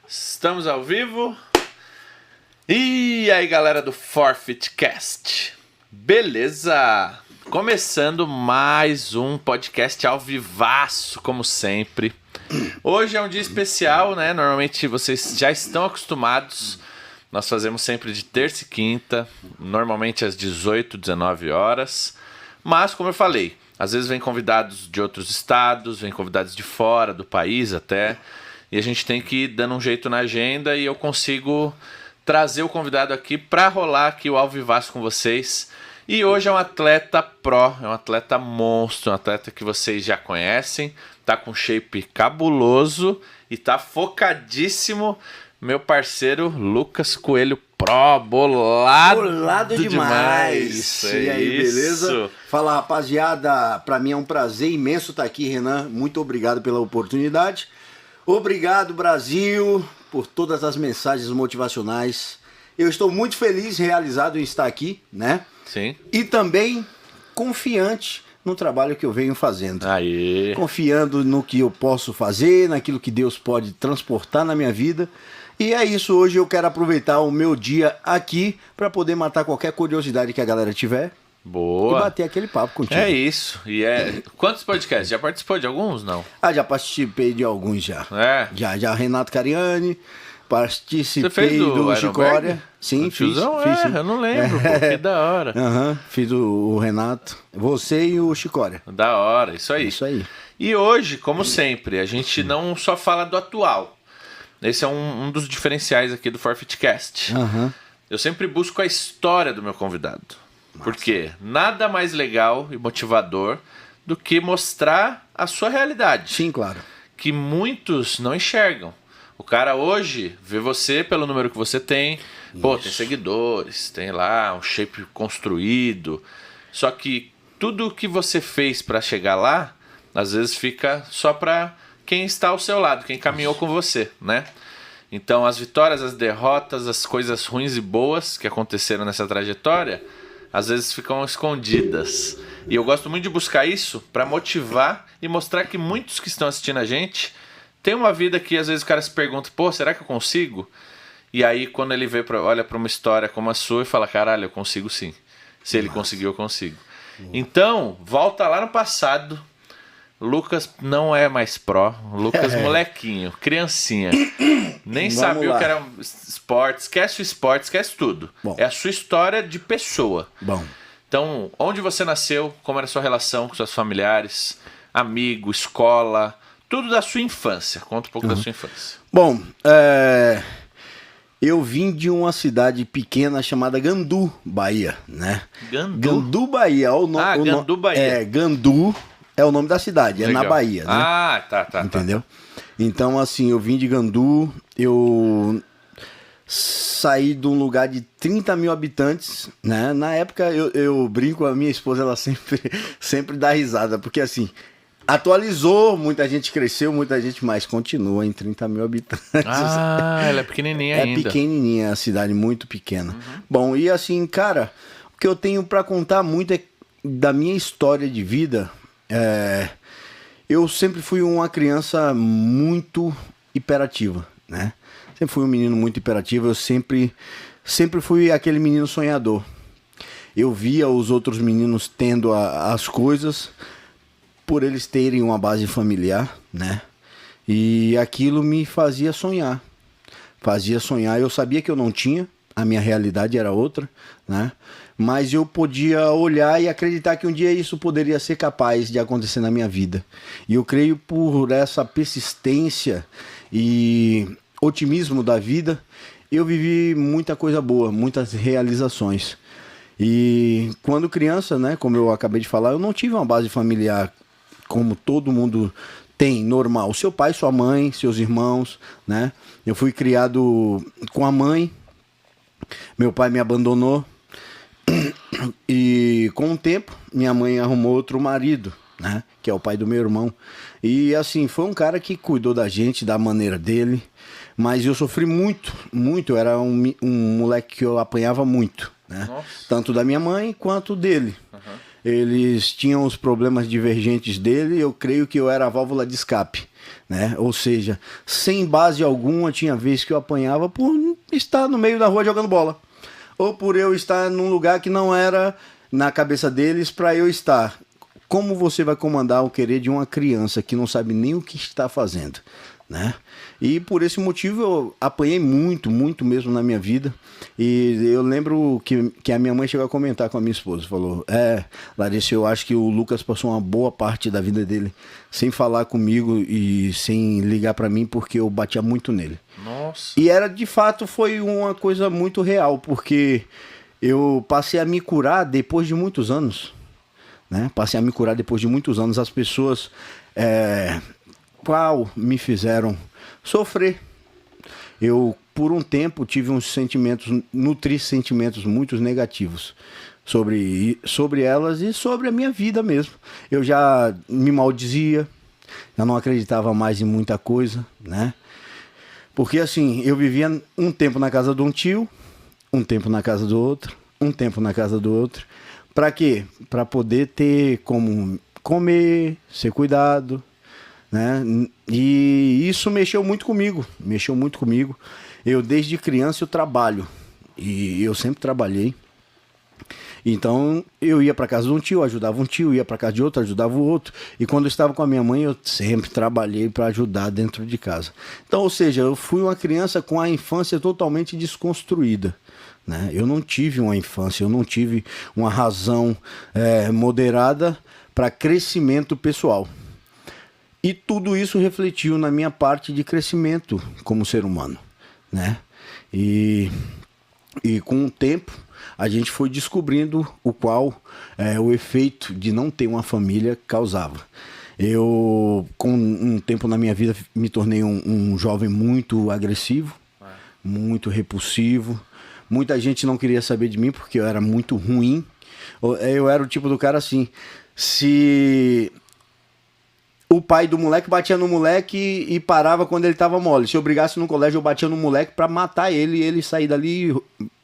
Estamos ao vivo. E aí, galera do ForfeitCast. Beleza? Começando mais um podcast ao vivaço, como sempre. Hoje é um dia especial, né? Normalmente vocês já estão acostumados. Nós fazemos sempre de terça e quinta, normalmente às 18, 19 horas. Mas, como eu falei, às vezes vem convidados de outros estados, vem convidados de fora do país até. E a gente tem que ir dando um jeito na agenda e eu consigo trazer o convidado aqui para rolar aqui o ao vivaço com vocês. E hoje é um atleta pró, é um atleta monstro, um atleta que vocês já conhecem, tá com shape cabuloso e tá focadíssimo. Meu parceiro Lucas Coelho Pro, bolado demais. E aí, beleza? Fala, rapaziada, pra mim é um prazer imenso estar aqui, Renan. Muito obrigado pela oportunidade. Obrigado, Brasil, por todas as mensagens motivacionais. Eu estou muito feliz, realizado em estar aqui, né? Sim. E também confiante no trabalho que eu venho fazendo. Aí. Confiando no que eu posso fazer, naquilo que Deus pode transportar na minha vida. E é isso, hoje eu quero aproveitar o meu dia aqui para poder matar qualquer curiosidade que a galera tiver. Boa. E bater aquele papo contigo. É isso. E quantos podcasts? Já participou de alguns, não? Já participei de alguns já. É? Já Renato Cariani, participei Você fez do Iron Chicória. Berg? Sim, O fiz. tiozão? Sim. Eu não lembro, pô, que da hora. Fiz o Renato, você e o Chicória. Da hora, isso aí. Isso aí. E hoje, como sempre, a gente não só fala do atual. Esse é um dos diferenciais aqui do ForfeitCast. Eu sempre busco a história do meu convidado. Porque nada mais legal e motivador do que mostrar a sua realidade. Sim, claro. Que muitos não enxergam. O cara hoje vê você pelo número que você tem. Pô, tem seguidores, tem lá um shape construído. Só que tudo o que você fez para chegar lá, às vezes fica só para quem está ao seu lado, quem caminhou com você, né? Então as vitórias, as derrotas, as coisas ruins e boas que aconteceram nessa trajetória, às vezes ficam escondidas. E eu gosto muito de buscar isso para motivar e mostrar que muitos que estão assistindo a gente têm uma vida que às vezes o cara se pergunta, pô, será que eu consigo? E aí quando ele olha para uma história como a sua e fala, caralho, eu consigo sim. Se ele conseguiu, eu consigo. Então, volta lá no passado. Lucas não é mais pró, Lucas molequinho, criancinha. Nem sabia o que era esporte, esquece o esporte, esquece tudo. Bom. É a sua história de pessoa. Bom. Então, onde você nasceu, como era a sua relação com seus familiares, amigo, escola, tudo da sua infância. Conta um pouco da sua infância. Bom, eu vim de uma cidade pequena chamada Gandu, Bahia, né? Gandu, Bahia. Gandu, Bahia. Gandu é o nome da cidade, Legal. é na Bahia, né? Tá. Entendeu? Então, assim, eu vim de Gandu, eu saí de um lugar de 30 mil habitantes, né? Na época, eu brinco, a minha esposa, ela sempre dá risada, porque assim, atualizou, muita gente cresceu, muita gente mais continua em 30 mil habitantes. Ela é pequenininha ainda. É pequenininha, a cidade muito pequena. Bom, e assim, cara, o que eu tenho pra contar muito é da minha história de vida. Eu sempre fui uma criança muito hiperativa, né? Sempre fui um menino muito hiperativo, eu sempre fui aquele menino sonhador. Eu via os outros meninos tendo as coisas por eles terem uma base familiar, né? E aquilo me fazia sonhar. Eu sabia que eu não tinha, a minha realidade era outra, né? Mas eu podia olhar e acreditar que um dia isso poderia ser capaz de acontecer na minha vida. E eu creio por essa persistência e otimismo da vida, eu vivi muita coisa boa, muitas realizações. E quando criança, né, como eu acabei de falar, eu não tive uma base familiar como todo mundo tem, normal. Seu pai, sua mãe, seus irmãos, né? Eu fui criado com a mãe, meu pai me abandonou. E com o tempo, minha mãe arrumou outro marido, né? Que é o pai do meu irmão. E assim, foi um cara que cuidou da gente da maneira dele. Mas eu sofri muito. Eu era um moleque que eu apanhava muito, né? Nossa. Tanto da minha mãe quanto dele. eles tinham os problemas divergentes dele, eu creio que eu era a válvula de escape, né? Ou seja, sem base alguma, tinha vezes que eu apanhava por estar no meio da rua jogando bola, ou por eu estar num lugar que não era na cabeça deles para eu estar. Como você vai comandar o querer de uma criança que não sabe nem o que está fazendo, né? E por esse motivo eu apanhei muito, muito mesmo na minha vida. E eu lembro que a minha mãe chegou a comentar com a minha esposa, falou: Larissa, eu acho que o Lucas passou uma boa parte da vida dele sem falar comigo e sem ligar pra mim, porque eu batia muito nele. Nossa. E de fato foi uma coisa muito real, porque eu passei a me curar depois de muitos anos, né? Passei a me curar depois de muitos anos. As pessoas me fizeram sofrer. Eu, por um tempo, tive nutri sentimentos muito negativos sobre elas e sobre a minha vida mesmo. Eu já me maldizia, já não acreditava mais em muita coisa, né? Porque assim, eu vivia um tempo na casa de um tio, um tempo na casa do outro, um tempo na casa do outro. Para quê? Para poder ter como comer, ser cuidado, né? E isso mexeu muito comigo. Eu desde criança eu trabalho e eu sempre trabalhei. Então eu ia para casa de um tio, ajudava um tio, ia para casa de outro, ajudava o outro. E quando eu estava com a minha mãe, eu sempre trabalhei para ajudar dentro de casa. Então, ou seja, eu fui uma criança com a infância totalmente desconstruída, né? Eu não tive uma infância, eu não tive uma razão moderada para crescimento pessoal. E tudo isso refletiu na minha parte de crescimento como ser humano, né? E com o tempo a gente foi descobrindo o efeito de não ter uma família causava. Eu, com um tempo na minha vida, me tornei um jovem muito agressivo, muito repulsivo. Muita gente não queria saber de mim porque eu era muito ruim. Eu era o tipo do cara assim, se o pai do moleque batia no moleque e parava quando ele tava mole. Se eu brigasse no colégio, eu batia no moleque pra matar ele e ele sair dali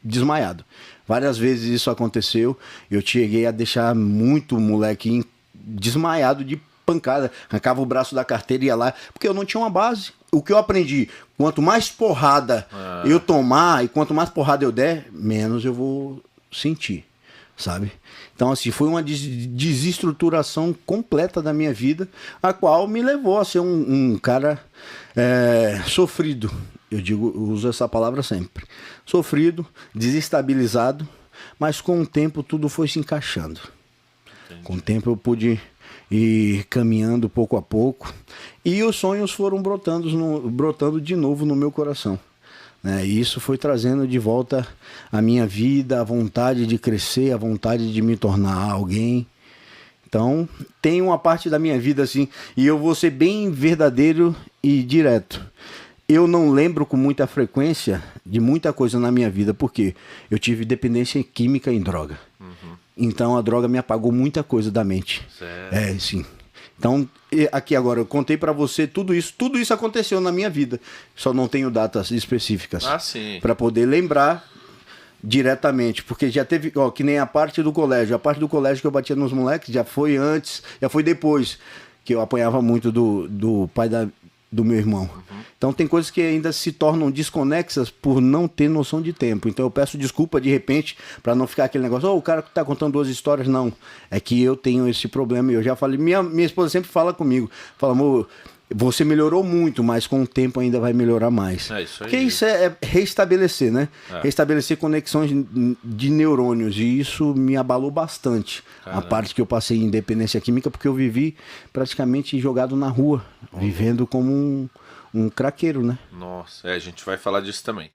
desmaiado. Várias vezes isso aconteceu. Eu cheguei a deixar muito moleque desmaiado de pancada. Arrancava o braço da carteira e ia lá, porque eu não tinha uma base. O que eu aprendi, quanto mais porrada eu tomar e quanto mais porrada eu der, menos eu vou sentir, sabe? Então, assim, foi uma desestruturação completa da minha vida, a qual me levou a ser um cara sofrido. Eu uso essa palavra sempre. Sofrido, desestabilizado, mas com o tempo tudo foi se encaixando. Entendi. Com o tempo eu pude ir caminhando pouco a pouco e os sonhos foram brotando de novo no meu coração. E isso foi trazendo de volta a minha vida, a vontade de crescer, a vontade de me tornar alguém. Então, tem uma parte da minha vida assim, e eu vou ser bem verdadeiro e direto. Eu não lembro com muita frequência de muita coisa na minha vida, porque eu tive dependência química em droga. Uhum. Então, a droga me apagou muita coisa da mente. Sério? Sim. Então, aqui agora, eu contei pra você tudo isso aconteceu na minha vida. Só não tenho datas específicas. Pra poder lembrar diretamente. Porque já teve, que nem a parte do colégio. A parte do colégio que eu batia nos moleques já foi antes, já foi depois. Que eu apanhava muito do pai do meu irmão. Uhum. Então tem coisas que ainda se tornam desconexas por não ter noção de tempo. Então eu peço desculpa de repente para não ficar aquele negócio, o cara que tá contando duas histórias, não. É que eu tenho esse problema e eu já falei, minha esposa sempre fala comigo, fala, amor, você melhorou muito, mas com o tempo ainda vai melhorar mais. É isso aí. Porque isso é restabelecer, né? Restabelecer conexões de neurônios. E isso me abalou bastante. Caramba. A parte que eu passei em dependência química, porque eu vivi praticamente jogado na rua, vivendo como um craqueiro, né? Nossa, a gente vai falar disso também.